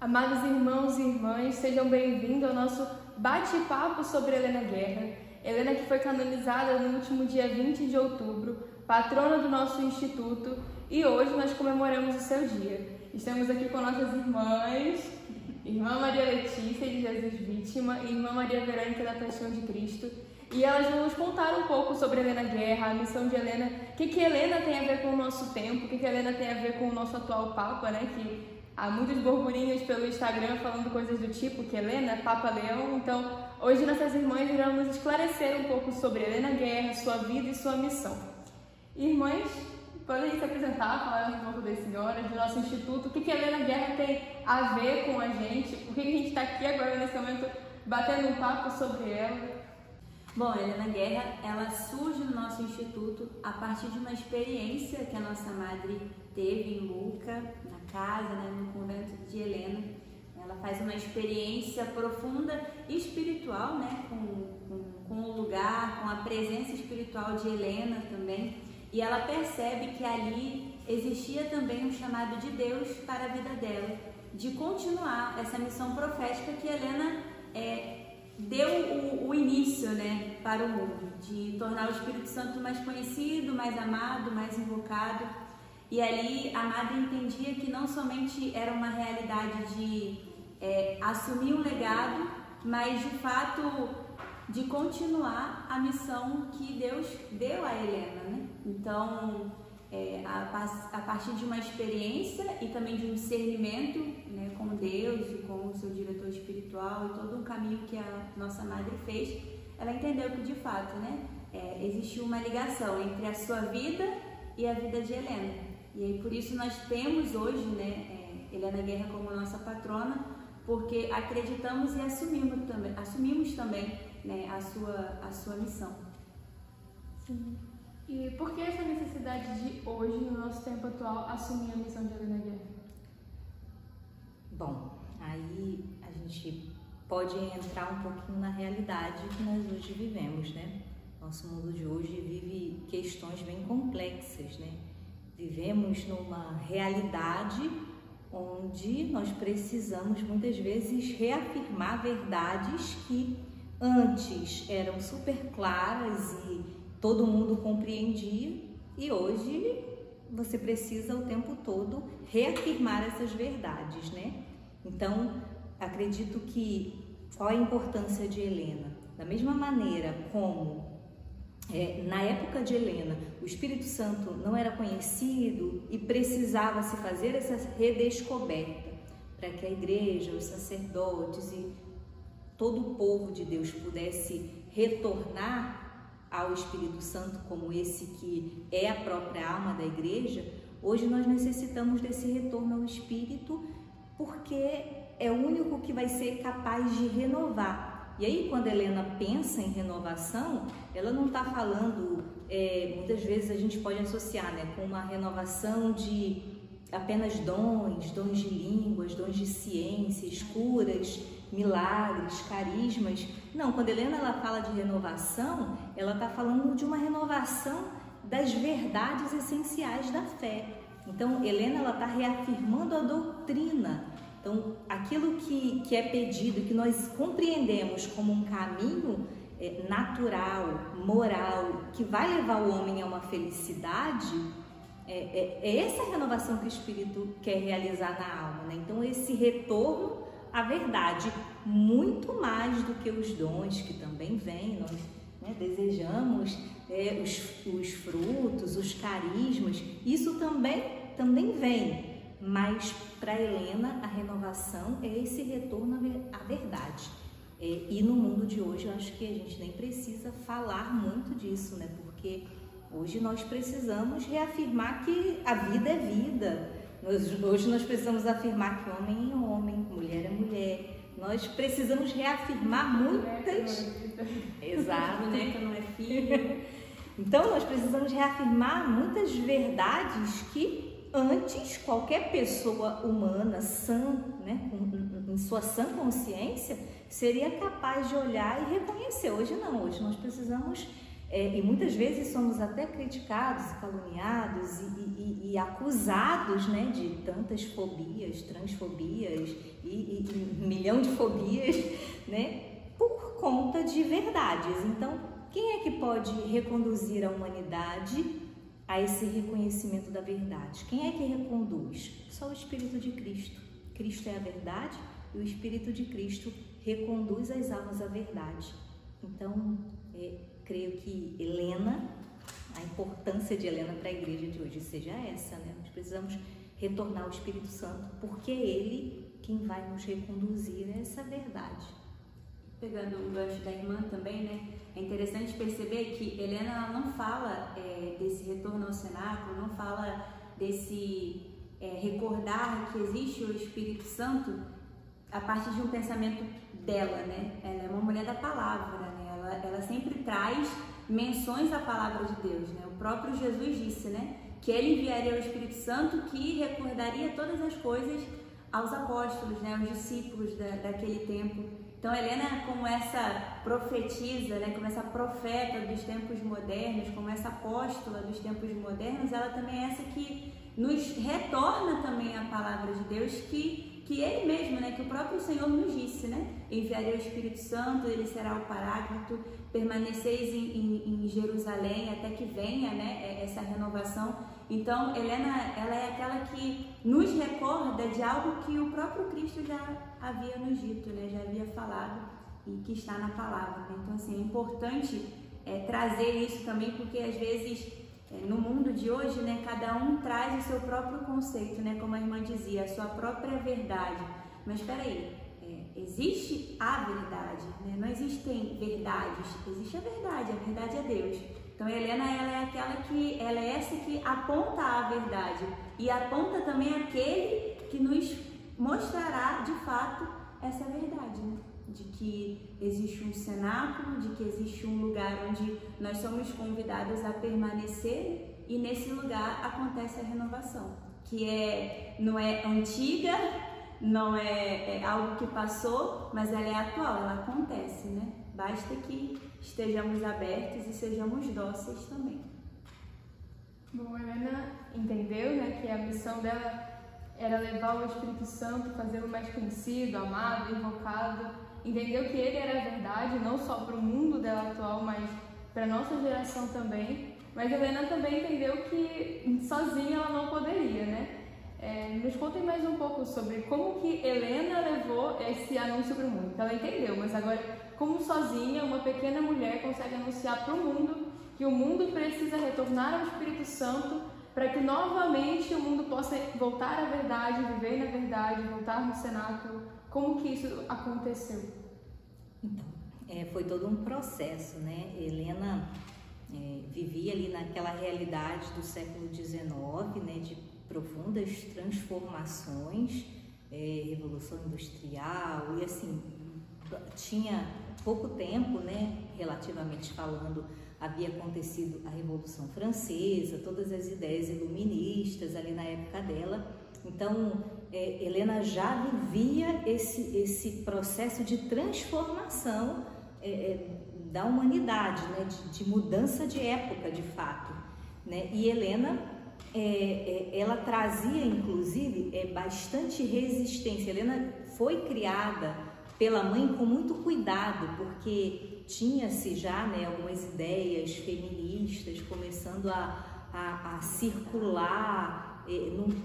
Amados irmãos e irmãs, sejam bem-vindos ao nosso bate-papo sobre Helena Guerra. Helena que foi canonizada no último dia 20 de outubro, patrona do nosso instituto, e hoje nós comemoramos o seu dia. Estamos aqui com nossas irmãs, Irmã Maria Letícia de Jesus Vítima e Irmã Maria Verônica da Paixão de Cristo. E elas vão nos contar um pouco sobre Helena Guerra, a missão de Helena, o que Helena tem a ver com o nosso tempo, o que Helena tem a ver com o nosso atual Papa, né? Que há muitos burburinhos pelo Instagram falando coisas do tipo que Helena é Papa Leão. Então, hoje nossas irmãs irão nos esclarecer um pouco sobre Helena Guerra, sua vida e sua missão. Irmãs, podem se apresentar, falar um pouco das senhoras, do nosso instituto, o que Helena Guerra tem a ver com a gente, por que a gente está aqui agora nesse momento batendo um papo sobre ela. Bom, Helena Guerra, ela surge no nosso instituto a partir de uma experiência que a nossa madre teve em Luca, na casa, né, no convento de Helena. Ela faz uma experiência profunda e espiritual, né, com o lugar, com a presença espiritual de Helena também. E ela percebe que ali existia também um chamado de Deus para a vida dela, de continuar essa missão profética que Helena deu o início, né, para o mundo, de tornar o Espírito Santo mais conhecido, mais amado, mais invocado. E ali a madre entendia que não somente era uma realidade de assumir um legado, mas de fato de continuar a missão que Deus deu a Helena, né? Então, a partir de uma experiência e também de um discernimento, né, com Deus e com o seu diretor espiritual e todo um caminho que a nossa madre fez, ela entendeu que de fato, né, existiu uma ligação entre a sua vida e a vida de Helena. E aí, por isso nós temos hoje, né, Helena Guerra como nossa patrona, porque acreditamos e assumimos também, né, a sua missão. Sim. E por que essa necessidade de hoje, no nosso tempo atual, assumir a missão de Helena Guerra? Bom, aí a gente pode entrar um pouquinho na realidade que nós hoje vivemos, né? Nosso mundo de hoje vive questões bem complexas, né? Vivemos numa realidade onde nós precisamos muitas vezes reafirmar verdades que antes eram super claras e todo mundo compreendia, e hoje você precisa o tempo todo reafirmar essas verdades, né? Então, acredito que qual a importância de Helena? Da mesma maneira como na época de Helena o Espírito Santo não era conhecido e precisava se fazer essa redescoberta para que a igreja, os sacerdotes e todo o povo de Deus pudesse retornar ao Espírito Santo como esse que é a própria alma da igreja. Hoje nós necessitamos desse retorno ao Espírito, porque é o único que vai ser capaz de renovar. E aí, quando Helena pensa em renovação, ela não está falando, muitas vezes a gente pode associar, né, com uma renovação de apenas dons de línguas, dons de ciências, curas, milagres, carismas. Não, quando Helena ela fala de renovação, ela está falando de uma renovação das verdades essenciais da fé. Então, Helena ela está reafirmando a doutrina. Então, aquilo que é pedido, que nós compreendemos como um caminho natural, moral, que vai levar o homem a uma felicidade, é essa renovação que o Espírito quer realizar na alma, né? Então, esse retorno à verdade, muito mais do que os dons que também vêm, nós, né, desejamos os frutos, os carismas, isso também vem, mas para Helena a renovação é esse retorno à verdade. E no mundo de hoje eu acho que a gente nem precisa falar muito disso, né? Porque hoje nós precisamos reafirmar que a vida é vida. Hoje nós precisamos afirmar que homem é homem, mulher é mulher. Nós precisamos reafirmar muitas... Exato. Boneca não é filha. Então nós precisamos reafirmar muitas verdades que antes qualquer pessoa humana sã, né, em sua sã consciência, seria capaz de olhar e reconhecer. Hoje não, hoje nós precisamos, e muitas vezes somos até criticados, caluniados e acusados, né, de tantas fobias, transfobias e milhão de fobias, né? Por conta de verdades. Então, quem é que pode reconduzir a humanidade a esse reconhecimento da verdade? Quem é que reconduz? Só o Espírito de Cristo. Cristo é a verdade e o Espírito de Cristo reconduz as almas à verdade. Então, creio que Helena, a importância de Helena para a igreja de hoje seja essa, né? Nós precisamos retornar ao Espírito Santo, porque é Ele quem vai nos reconduzir a essa verdade. Pegando o gancho da irmã também, né? É interessante perceber que Helena ela não fala desse retorno ao cenáculo, não fala desse recordar que existe o Espírito Santo a partir de um pensamento dela, né? Ela é uma mulher da palavra, né? Ela sempre traz menções à palavra de Deus, né? O próprio Jesus disse, né? Que ele enviaria o Espírito Santo que recordaria todas as coisas aos apóstolos, né? Aos discípulos daquele tempo. Então, Helena, como essa profetisa, né? Como essa profeta dos tempos modernos, como essa apóstola dos tempos modernos, ela também é essa que nos retorna também a palavra de Deus que Ele mesmo, né, que o próprio Senhor nos disse, né, enviaria o Espírito Santo, Ele será o Paráclito, permaneceis em Jerusalém até que venha, né, essa renovação. Então, Helena, ela é aquela que nos recorda de algo que o próprio Cristo já havia nos dito, né, já havia falado e que está na palavra. Né? Então, assim, é importante trazer isso também, porque às vezes no mundo de hoje, né, cada um traz o seu próprio conceito, né, como a irmã dizia, a sua própria verdade. Mas espera aí, existe a verdade, né? Não existem verdades, existe a verdade é Deus. Então, Helena, ela é essa que aponta a verdade e aponta também aquele que nos mostrará de fato essa verdade, né? De que existe um cenáculo, de que existe um lugar onde nós somos convidados a permanecer e nesse lugar acontece a renovação, que não é antiga, não é algo que passou, mas ela é atual, ela acontece, né? Basta que estejamos abertos e sejamos dóceis também. Bom, a Helena entendeu, né, que a missão dela era levar o Espírito Santo, fazê-lo mais conhecido, amado, invocado. Entendeu que ele era a verdade, não só para o mundo dela atual, mas para a nossa geração também. Mas Helena também entendeu que sozinha ela não poderia, né? Nos contem mais um pouco sobre como que Helena levou esse anúncio para o mundo. Ela entendeu, mas agora como sozinha uma pequena mulher consegue anunciar para o mundo que o mundo precisa retornar ao Espírito Santo para que novamente o mundo possa voltar à verdade, viver na verdade, voltar no cenáculo. Como que isso aconteceu? Então, foi todo um processo, né? Helena vivia ali naquela realidade do século XIX, né? De profundas transformações, revolução industrial e assim, tinha pouco tempo, né? Relativamente falando, havia acontecido a Revolução Francesa, todas as ideias iluministas ali na época dela. Então, Helena já vivia esse processo de transformação da humanidade, né? De mudança de época, de fato. Né? E Helena, ela trazia, inclusive, bastante resistência. Helena foi criada pela mãe com muito cuidado, porque tinha-se já, né, algumas ideias feministas começando a circular,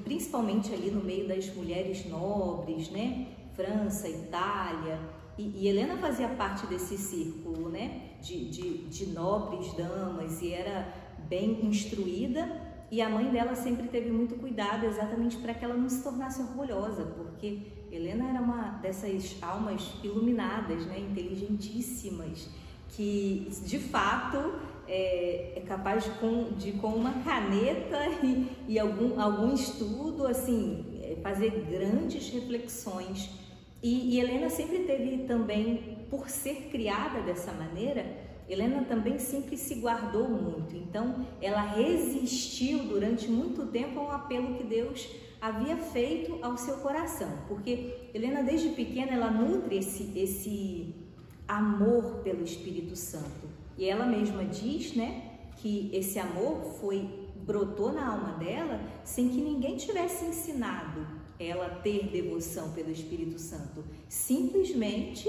principalmente ali no meio das mulheres nobres, né? França, Itália, e Helena fazia parte desse círculo, né? De nobres damas, e era bem instruída, e a mãe dela sempre teve muito cuidado exatamente para que ela não se tornasse orgulhosa, porque Helena era uma dessas almas iluminadas, né? Inteligentíssimas, que de fato é capaz de com uma caneta e algum estudo, assim, fazer grandes reflexões. E Helena sempre teve também, por ser criada dessa maneira, Helena também sempre se guardou muito. Então, ela resistiu durante muito tempo ao apelo que Deus havia feito ao seu coração. Porque Helena, desde pequena, ela nutre esse amor pelo Espírito Santo. E ela mesma diz, né, que esse amor brotou na alma dela sem que ninguém tivesse ensinado ela ter devoção pelo Espírito Santo. Simplesmente,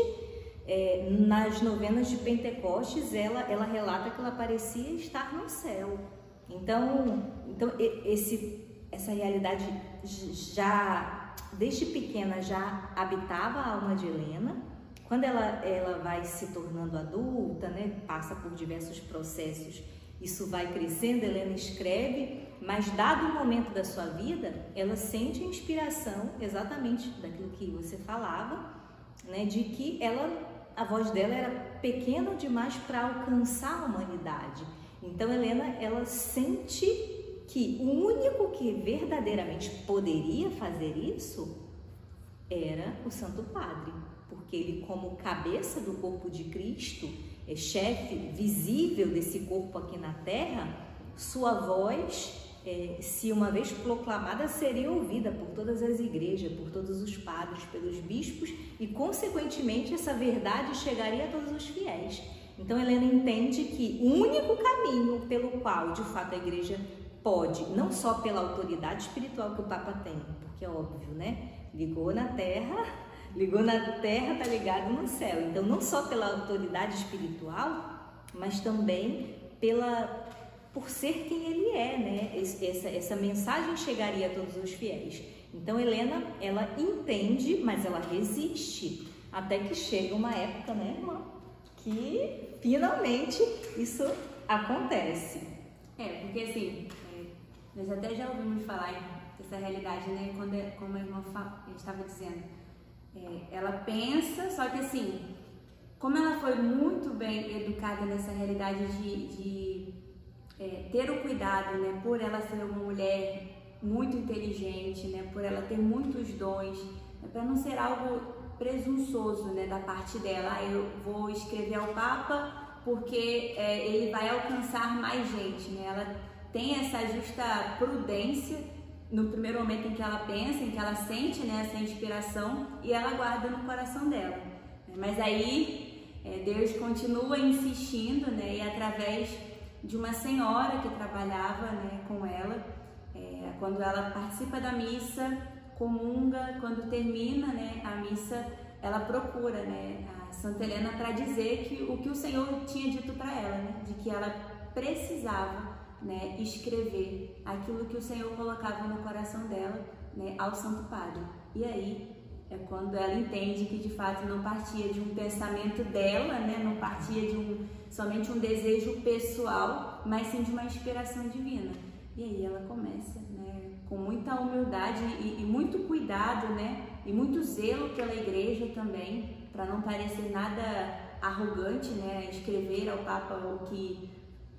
nas novenas de Pentecostes, ela relata que ela parecia estar no céu. Então essa realidade já, desde pequena, já habitava a alma de Helena. Quando ela vai se tornando adulta, né, passa por diversos processos, isso vai crescendo, Helena escreve, mas dado o momento da sua vida, ela sente a inspiração exatamente daquilo que você falava, né, de que a voz dela era pequena demais para alcançar a humanidade. Então Helena, ela sente que o único que verdadeiramente poderia fazer isso era o Santo Padre, porque ele, como cabeça do corpo de Cristo, chefe visível desse corpo aqui na Terra, sua voz, se uma vez proclamada, seria ouvida por todas as igrejas, por todos os padres, pelos bispos, e consequentemente essa verdade chegaria a todos os fiéis. Então Helena entende que o único caminho pelo qual de fato a igreja pode, não só pela autoridade espiritual que o Papa tem, porque é óbvio, né? Ligou na terra, tá ligado no céu. Então não só pela autoridade espiritual, mas também por ser quem ele é, né? Essa mensagem chegaria a todos os fiéis. Então Helena, ela entende, mas ela resiste, até que chega uma época, né, irmã, que finalmente isso acontece. Porque assim, nós até já ouvimos falar dessa realidade, né? Como a irmã estava dizendo, ela pensa, só que assim, como ela foi muito bem educada nessa realidade de ter o cuidado, né? Por ela ser uma mulher muito inteligente, né? Por ela ter muitos dons, para não ser algo presunçoso, né? Da parte dela, eu vou escrever ao Papa porque ele vai alcançar mais gente, né? Ela tem essa justa prudência no primeiro momento em que ela pensa, em que ela sente, né, essa inspiração, e ela guarda no coração dela. Mas aí Deus continua insistindo, né, e através de uma senhora que trabalhava, né, com ela, quando ela participa da missa, comunga, quando termina, né, a missa, ela procura, né, a Santa Helena para dizer o que o Senhor tinha dito para ela, né, de que ela precisava, né, escrever aquilo que o Senhor colocava no coração dela, né, ao Santo Padre. E aí é quando ela entende que de fato não partia de um pensamento dela, né, não partia de somente um desejo pessoal, mas sim de uma inspiração divina. E aí ela começa, né, com muita humildade e muito cuidado, né, e muito zelo pela igreja também, para não parecer nada arrogante, né, escrever ao Papa o que,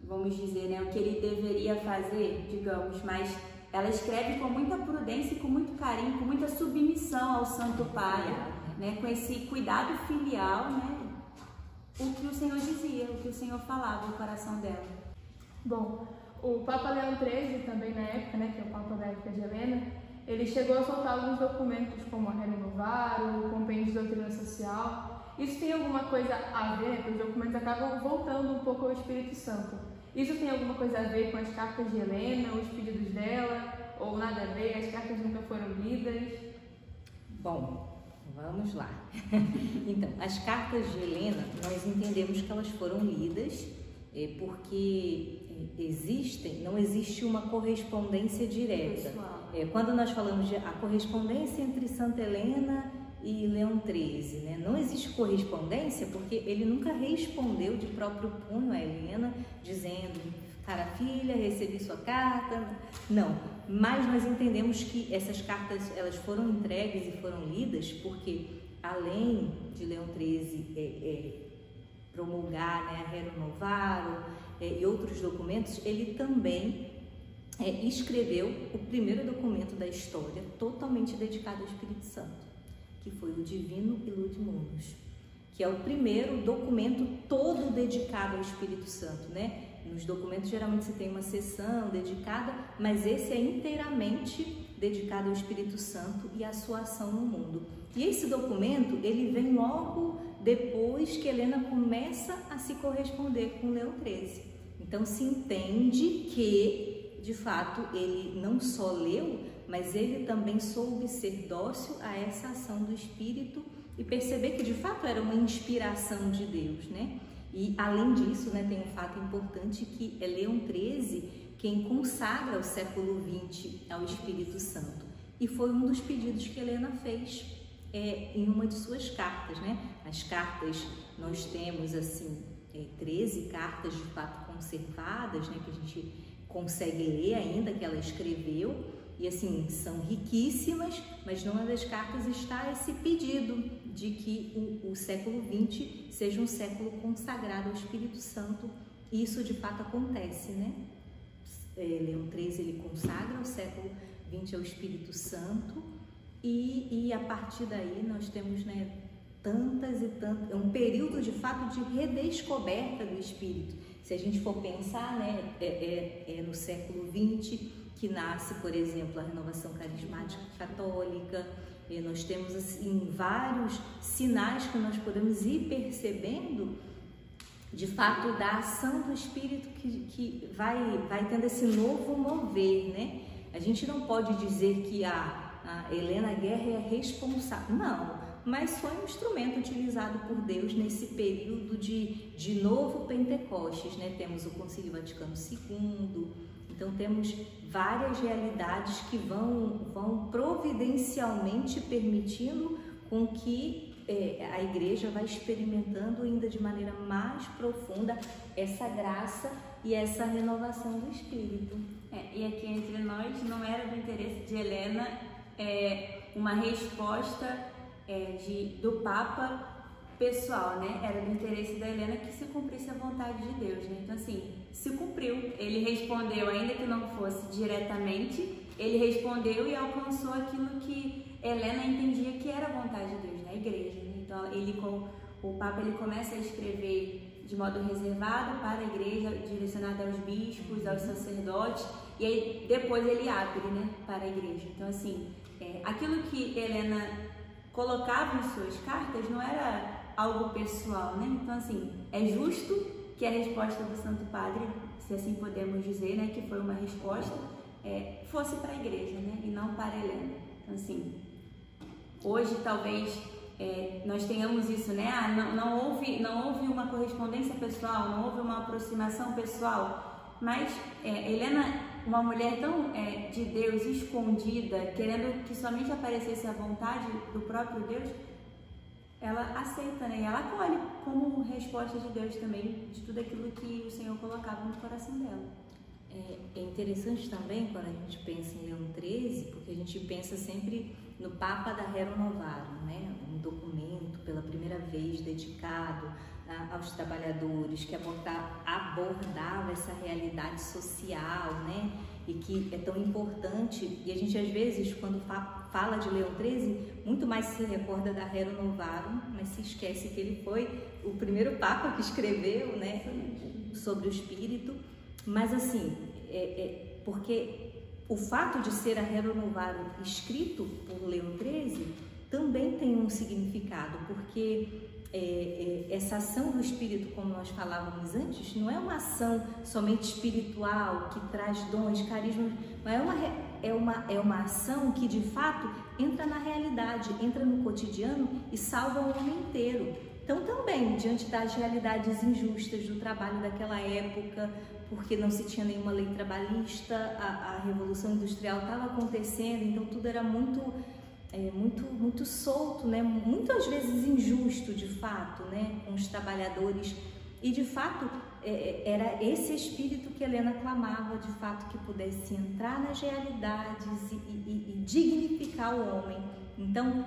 vamos dizer, né, o que ele deveria fazer, digamos, mas ela escreve com muita prudência e com muito carinho, com muita submissão ao Santo Padre, né, com esse cuidado filial, né, o que o Senhor dizia, o que o Senhor falava no coração dela. Bom, o Papa Leão XIII também na época, né, que é o Papa da época de Helena, ele chegou a soltar alguns documentos como a Rerum Novarum, o Compêndio de Doutrina Social. Isso tem alguma coisa a ver, porque os documentos acabam voltando um pouco ao Espírito Santo. Isso tem alguma coisa a ver com as cartas de Helena, os pedidos dela, ou nada a ver, as cartas nunca foram lidas? Bom, vamos lá. Então, as cartas de Helena, nós entendemos que elas foram lidas porque não existe uma correspondência direta. Quando nós falamos de a correspondência entre Santa Helena e Leão XIII, né? Não existe correspondência porque ele nunca respondeu de próprio punho a Helena, dizendo, cara filha, recebi sua carta. Não, mas nós entendemos que essas cartas elas foram entregues e foram lidas porque, além de Leão XIII promulgar, né, a Rerum Novarum e outros documentos, ele também escreveu o primeiro documento da história totalmente dedicado ao Espírito Santo, que foi o Divino Illud Munus, que é o primeiro documento todo dedicado ao Espírito Santo, né? Nos documentos geralmente se tem uma seção dedicada, mas esse é inteiramente dedicado ao Espírito Santo e à sua ação no mundo. E esse documento, ele vem logo depois que Helena começa a se corresponder com Leão XIII. Então se entende que, de fato, ele não só leu, mas ele também soube ser dócil a essa ação do Espírito e perceber que de fato era uma inspiração de Deus, né? E além disso, né, tem um fato importante que é Leão XIII quem consagra o século XX ao Espírito Santo. E foi um dos pedidos que Helena fez em uma de suas cartas, né? As cartas, nós temos assim 13 cartas de fato conservadas, né, que a gente consegue ler ainda, que ela escreveu, e assim, são riquíssimas, mas numa das cartas está esse pedido de que o século XX seja um século consagrado ao Espírito Santo, e isso de fato acontece, né? Leão XIII, ele consagra o século XX ao Espírito Santo, e a partir daí nós temos, né, tantas e tantas, é um período de fato de redescoberta do Espírito. Se a gente for pensar, né, no século XX que nasce, por exemplo, a renovação carismática católica. Nós temos assim vários sinais que nós podemos ir percebendo de fato da ação do Espírito que vai tendo esse novo mover, né? A gente não pode dizer que a Helena Guerra é responsável, não, mas foi um instrumento utilizado por Deus nesse período de novo Pentecostes, né? Temos o Concílio Vaticano II, então temos várias realidades que vão providencialmente permitindo com que a igreja vai experimentando ainda de maneira mais profunda essa graça e essa renovação do Espírito. E aqui entre nós não era do interesse de Helena uma resposta do Papa pessoal, né? Era do interesse da Helena que se cumprisse a vontade de Deus, né? Então assim, se cumpriu. Ele respondeu, ainda que não fosse diretamente, ele respondeu e alcançou aquilo que Helena entendia que era a vontade de Deus, né? A igreja, né? Então o Papa ele começa a escrever de modo reservado para a igreja, direcionado aos bispos, aos sacerdotes, e aí depois ele abre, né, para a igreja. Então assim, aquilo que Helena colocava em suas cartas não era algo pessoal, né? Então assim, é justo que a resposta do Santo Padre, se assim podemos dizer, né, que foi uma resposta, fosse para a igreja, né, e não para Helena. Então assim, hoje talvez nós tenhamos isso, né? Não houve uma correspondência pessoal, não houve uma aproximação pessoal, mas Helena, uma mulher tão de Deus, escondida, querendo que somente aparecesse a vontade do próprio Deus, ela aceita, né? E ela acolhe como resposta de Deus também de tudo aquilo que o Senhor colocava no coração dela. É interessante também quando a gente pensa em Leão XIII, porque a gente pensa sempre no Papa da Rerum Novarum, né? Um documento pela primeira vez dedicado aos trabalhadores, que abordava essa realidade social, né? E que é tão importante, e a gente às vezes quando fala de Leão XIII, muito mais se recorda da Rerum Novarum, mas se esquece que ele foi o primeiro Papa que escreveu, né, sobre o Espírito. Mas assim, porque o fato de ser a Rerum Novarum escrito por Leão XIII também tem um significado, porque essa ação do Espírito, como nós falávamos antes, não é uma ação somente espiritual que traz dons, carismas, mas é uma ação que de fato entra na realidade, entra no cotidiano e salva o homem inteiro. Então também, diante das realidades injustas do trabalho daquela época, porque não se tinha nenhuma lei trabalhista, a Revolução Industrial estava acontecendo, então tudo era muito solto, né? Muitas vezes injusto, de fato, né? Com os trabalhadores. E, de fato, era esse espírito que Helena clamava, de fato, que pudesse entrar nas realidades e dignificar o homem. Então,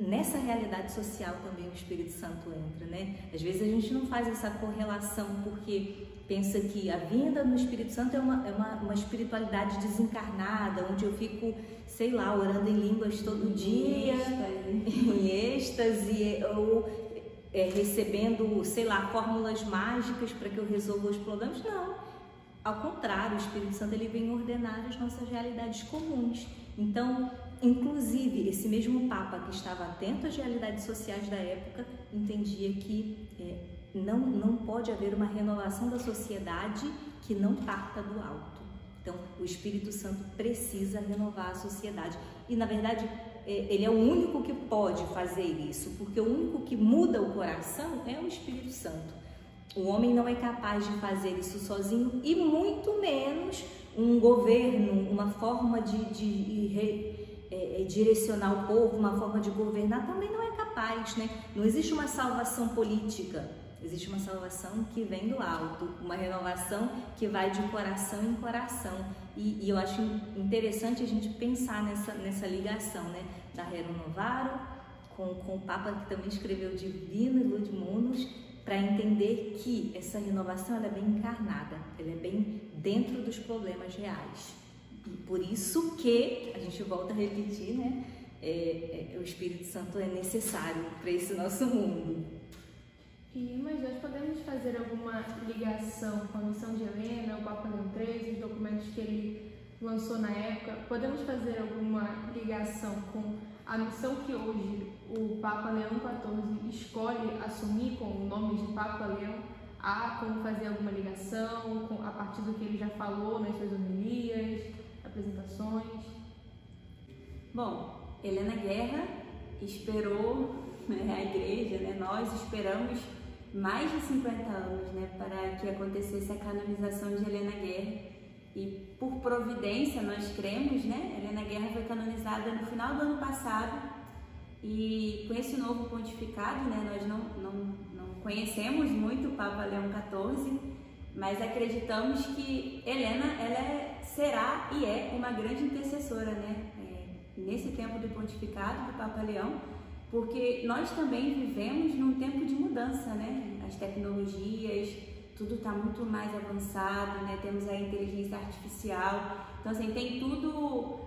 nessa realidade social também o Espírito Santo entra, né? Às vezes a gente não faz essa correlação porque pensa que a vinda no Espírito Santo é uma espiritualidade desencarnada, onde eu fico, sei lá, orando em línguas todo dia, em êxtase, ou recebendo, sei lá, fórmulas mágicas para que eu resolva os problemas. Não, ao contrário, o Espírito Santo ele vem ordenar as nossas realidades comuns. Então, inclusive, esse mesmo Papa que estava atento às realidades sociais da época entendia que não pode haver uma renovação da sociedade que não parta do alto. Então, o Espírito Santo precisa renovar a sociedade. E, na verdade, ele é o único que pode fazer isso, porque o único que muda o coração é o Espírito Santo. O homem não é capaz de fazer isso sozinho, e muito menos um governo, uma forma de direcionar o povo, uma forma de governar, também não é capaz, né? Não existe uma salvação política, existe uma salvação que vem do alto, uma renovação que vai de coração em coração. E eu acho interessante a gente pensar nessa ligação, né? Da Rerum Novarum com o Papa, que também escreveu Divino e Lud Munus, para entender que essa renovação ela é bem encarnada, ela é bem dentro dos problemas reais. E por isso que, a gente volta a repetir, né? O Espírito Santo é necessário para esse nosso mundo. Mas nós podemos fazer alguma ligação com a missão de Helena, o Papa Leão XIII, os documentos que ele lançou na época? Podemos fazer alguma ligação com a missão que hoje o Papa Leão XIV escolhe assumir com o nome de Papa Leão? Há como fazer alguma ligação a partir do que ele já falou nas suas homilias, apresentações? Bom, Helena Guerra esperou, a igreja, né, nós esperamos mais de 50 anos, né, para que acontecesse a canonização de Helena Guerra. E por providência, nós cremos, né, Helena Guerra foi canonizada no final do ano passado, e com esse novo pontificado, né, nós não conhecemos muito o Papa Leão XIV, mas acreditamos que Helena será e é uma grande intercessora, né, nesse tempo do pontificado do Papa Leão, porque nós também vivemos num tempo de mudança, né? As tecnologias, tudo está muito mais avançado, né? Temos a inteligência artificial, então assim, tem tudo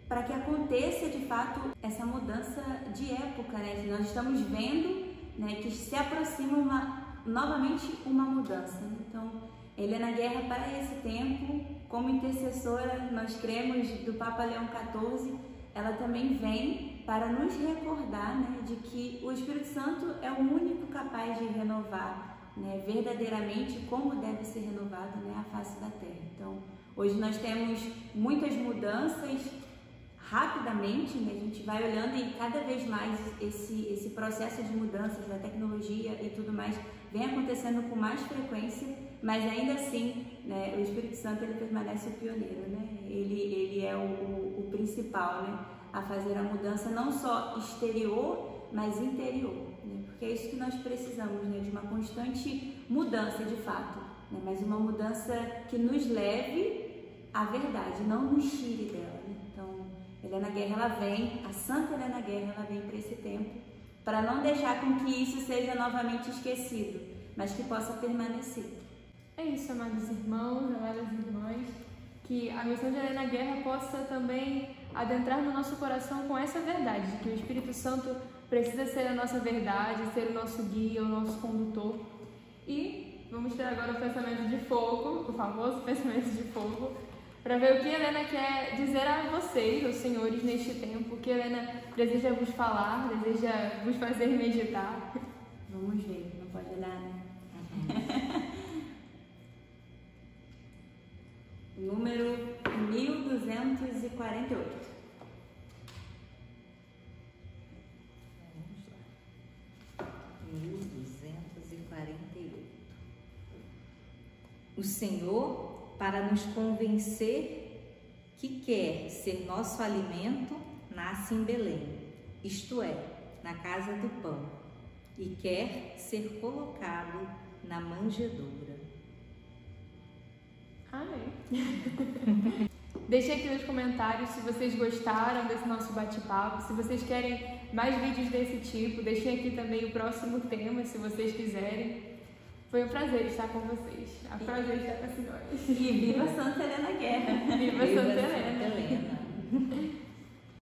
para que aconteça de fato essa mudança de época, né? Nós estamos vendo, né, que se aproxima novamente uma mudança. Então, Helena Guerra, para esse tempo, como intercessora, nós cremos do Papa Leão XIV, ela também vem para nos recordar, né, de que o Espírito Santo é o único capaz de renovar, né, verdadeiramente como deve ser renovada, né, a face da terra. Então, hoje nós temos muitas mudanças rapidamente, né, a gente vai olhando e cada vez mais esse processo de mudanças da tecnologia e tudo mais vem acontecendo com mais frequência, mas ainda assim, né, o Espírito Santo ele permanece o pioneiro, né? Ele é o principal, né, a fazer a mudança não só exterior, mas interior, né? Porque é isso que nós precisamos, né, de uma constante mudança de fato, né? Mas uma mudança que nos leve à verdade, não nos tire dela, né? Então, Helena Guerra, ela vem, a Santa Helena Guerra, ela vem para esse tempo, para não deixar com que isso seja novamente esquecido, mas que possa permanecer. É isso, amados irmãos, amadas irmãs, que a missão de Helena Guerra possa também adentrar no nosso coração com essa verdade, de que o Espírito Santo precisa ser a nossa verdade, ser o nosso guia, o nosso condutor. E vamos ter agora o pensamento de fogo, o famoso pensamento de fogo, para ver o que Helena quer dizer a vocês, os senhores, neste tempo, o que Helena deseja vos falar, deseja vos fazer meditar. Vamos ver, não pode olhar, né? Número 1248. Vamos lá. 1248. O Senhor, para nos convencer que quer ser nosso alimento, nasce em Belém, isto é, na casa do pão, e quer ser colocado na manjedoura. Amém. Deixem aqui nos comentários se vocês gostaram desse nosso bate-papo, se vocês querem mais vídeos desse tipo, deixem aqui também o próximo tema, se vocês quiserem. Foi um prazer estar com vocês. É um prazer estar com a senhora. E viva Santa Helena Guerra! Viva Santa Helena!